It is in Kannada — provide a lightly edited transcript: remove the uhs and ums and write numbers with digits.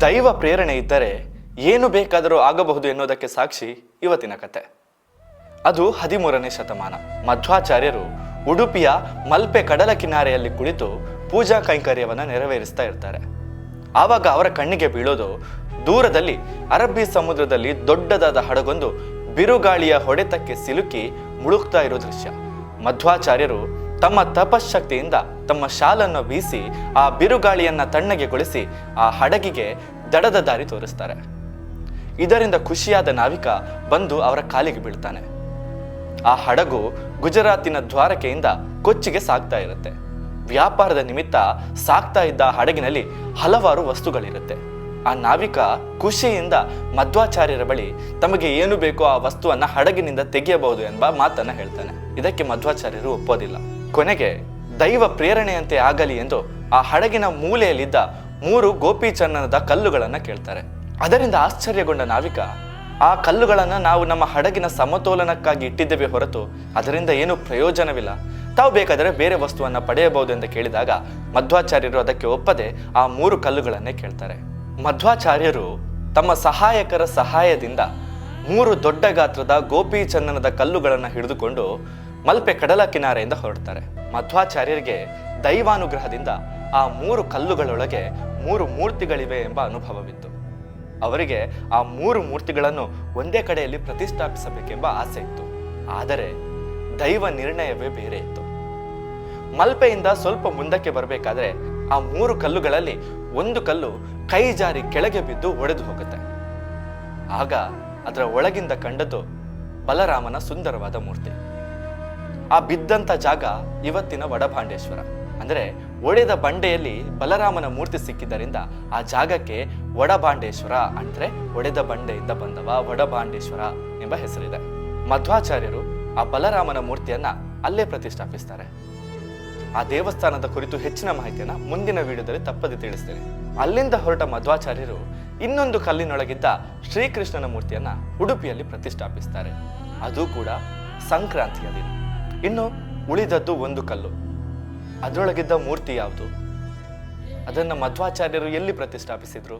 ದೈವ ಪ್ರೇರಣೆ ಇದ್ದರೆ ಏನು ಬೇಕಾದರೂ ಆಗಬಹುದು ಎನ್ನುವುದಕ್ಕೆ ಸಾಕ್ಷಿ ಇವತ್ತಿನ ಕತೆ. ಅದು 13ನೇ ಶತಮಾನ. ಮಧ್ವಾಚಾರ್ಯರು ಉಡುಪಿಯ ಮಲ್ಪೆ ಕಡಲ ಕಿನಾರೆಯಲ್ಲಿ ಕುಳಿತು ಪೂಜಾ ಕೈಂಕರ್ಯವನ್ನು ನೆರವೇರಿಸ್ತಾ ಇರ್ತಾರೆ. ಆವಾಗ ಅವರ ಕಣ್ಣಿಗೆ ಬೀಳೋದು ದೂರದಲ್ಲಿ ಅರಬ್ಬಿ ಸಮುದ್ರದಲ್ಲಿ ದೊಡ್ಡದಾದ ಹಡಗೊಂದು ಬಿರುಗಾಳಿಯ ಹೊಡೆತಕ್ಕೆ ಸಿಲುಕಿ ಮುಳುಗ್ತಾ ಇರೋ ದೃಶ್ಯ. ಮಧ್ವಾಚಾರ್ಯರು ತಮ್ಮ ತಪಶಕ್ತಿಯಿಂದ ತಮ್ಮ ಶಾಲನ್ನು ಬೀಸಿ ಆ ಬಿರುಗಾಳಿಯನ್ನ ತಣ್ಣಗೆಗೊಳಿಸಿ ಆ ಹಡಗಿಗೆ ದಡದ ದಾರಿ ತೋರಿಸ್ತಾರೆ. ಇದರಿಂದ ಖುಷಿಯಾದ ನಾವಿಕ ಬಂದು ಅವರ ಕಾಲಿಗೆ ಬೀಳ್ತಾನೆ. ಆ ಹಡಗು ಗುಜರಾತಿನ ದ್ವಾರಕೆಯಿಂದ ಕೊಚ್ಚಿಗೆ ಸಾಗ್ತಾ ಇರುತ್ತೆ. ವ್ಯಾಪಾರದ ನಿಮಿತ್ತ ಸಾಗ್ತಾ ಇದ್ದ ಹಡಗಿನಲ್ಲಿ ಹಲವಾರು ವಸ್ತುಗಳಿರುತ್ತೆ. ಆ ನಾವಿಕ ಖುಷಿಯಿಂದ ಮಧ್ವಾಚಾರ್ಯರ ಬಳಿ ತಮಗೆ ಏನು ಬೇಕೋ ಆ ವಸ್ತುವನ್ನ ಹಡಗಿನಿಂದ ತೆಗೆಯಬಹುದು ಎಂಬ ಮಾತನ್ನ ಹೇಳ್ತಾನೆ. ಇದಕ್ಕೆ ಮಧ್ವಾಚಾರ್ಯರು ಒಪ್ಪೋದಿಲ್ಲ. ಕೊನೆಗೆ ದೈವ ಪ್ರೇರಣೆಯಂತೆ ಆಗಲಿ ಎಂದು ಆ ಹಡಗಿನ ಮೂಲೆಯಲ್ಲಿದ್ದ 3 ಗೋಪಿಚನ್ನದ ಕಲ್ಲುಗಳನ್ನ ಕೇಳ್ತಾರೆ. ಅದರಿಂದ ಆಶ್ಚರ್ಯಗೊಂಡ ನಾವಿಕ, ಆ ಕಲ್ಲುಗಳನ್ನ ನಾವು ನಮ್ಮ ಹಡಗಿನ ಸಮತೋಲನಕ್ಕಾಗಿ ಇಟ್ಟಿದ್ದೇವೆ ಹೊರತು ಅದರಿಂದ ಏನು ಪ್ರಯೋಜನವಿಲ್ಲ, ತಾವು ಬೇಕಾದರೆ ಬೇರೆ ವಸ್ತುವನ್ನ ಪಡೆಯಬಹುದು ಎಂದು ಕೇಳಿದಾಗ ಮಧ್ವಾಚಾರ್ಯರು ಅದಕ್ಕೆ ಒಪ್ಪದೆ ಆ 3 ಕಲ್ಲುಗಳನ್ನೇ ಕೇಳ್ತಾರೆ. ಮಧ್ವಾಚಾರ್ಯರು ತಮ್ಮ ಸಹಾಯಕರ ಸಹಾಯದಿಂದ 3 ದೊಡ್ಡ ಗಾತ್ರದ ಗೋಪಿಚನ್ನದ ಕಲ್ಲುಗಳನ್ನು ಹಿಡಿದುಕೊಂಡು ಮಲ್ಪೆ ಕಡಲ ಕಿನಾರೆಯಿಂದ ಹೊರಡ್ತಾರೆ. ಮಧ್ವಾಚಾರ್ಯರಿಗೆ ದೈವಾನುಗ್ರಹದಿಂದ ಆ 3 ಕಲ್ಲುಗಳೊಳಗೆ 3 ಮೂರ್ತಿಗಳಿವೆ ಎಂಬ ಅನುಭವವಿತ್ತು. ಅವರಿಗೆ ಆ 3 ಮೂರ್ತಿಗಳನ್ನು ಒಂದೇ ಕಡೆಯಲ್ಲಿ ಪ್ರತಿಷ್ಠಾಪಿಸಬೇಕೆಂಬ ಆಸೆ ಇತ್ತು. ಆದರೆ ದೈವ ನಿರ್ಣಯವೇ ಬೇರೆ ಇತ್ತು. ಮಲ್ಪೆಯಿಂದ ಸ್ವಲ್ಪ ಮುಂದಕ್ಕೆ ಬರಬೇಕಾದ್ರೆ ಆ 3 ಕಲ್ಲುಗಳಲ್ಲಿ ಒಂದು ಕಲ್ಲು ಕೈ ಜಾರಿ ಕೆಳಗೆ ಬಿದ್ದು ಒಡೆದು ಹೋಗುತ್ತೆ. ಆಗ ಅದರ ಒಳಗಿಂದ ಕಂಡದ್ದು ಬಲರಾಮನ ಸುಂದರವಾದ ಮೂರ್ತಿ. ಆ ಬಿದ್ದಂತ ಜಾಗ ಇವತ್ತಿನ ವಡಭಾಂಡೇಶ್ವರ. ಅಂದ್ರೆ ಒಡೆದ ಬಂಡೆಯಲ್ಲಿ ಬಲರಾಮನ ಮೂರ್ತಿ ಸಿಕ್ಕಿದ್ದರಿಂದ ಆ ಜಾಗಕ್ಕೆ ವಡಭಾಂಡೇಶ್ವರ ಅಂದ್ರೆ ಒಡೆದ ಬಂಡೆಯಿಂದ ಬಂದವ ವಡಭಾಂಡೇಶ್ವರ ಎಂಬ ಹೆಸರಿದೆ. ಮಧ್ವಾಚಾರ್ಯರು ಆ ಬಲರಾಮನ ಮೂರ್ತಿಯನ್ನ ಅಲ್ಲೇ ಪ್ರತಿಷ್ಠಾಪಿಸ್ತಾರೆ. ಆ ದೇವಸ್ಥಾನದ ಕುರಿತು ಹೆಚ್ಚಿನ ಮಾಹಿತಿಯನ್ನ ಮುಂದಿನ ವಿಡಿಯೋದಲ್ಲಿ ತಪ್ಪದೆ ತಿಳಿಸ್ತೇನೆ. ಅಲ್ಲಿಂದ ಹೊರಟ ಮಧ್ವಾಚಾರ್ಯರು ಇನ್ನೊಂದು ಕಲ್ಲಿನೊಳಗಿದ್ದ ಶ್ರೀಕೃಷ್ಣನ ಮೂರ್ತಿಯನ್ನ ಉಡುಪಿಯಲ್ಲಿ ಪ್ರತಿಷ್ಠಾಪಿಸ್ತಾರೆ. ಅದು ಕೂಡ ಸಂಕ್ರಾಂತಿಯ ದಿನ. ಇನ್ನು ಉಳಿದದ್ದು ಒಂದು ಕಲ್ಲು. ಅದರೊಳಗಿದ್ದ ಮೂರ್ತಿ ಯಾವುದು? ಅದನ್ನ ಮಧ್ವಾಚಾರ್ಯರು ಎಲ್ಲಿ ಪ್ರತಿಷ್ಠಾಪಿಸಿದ್ರು?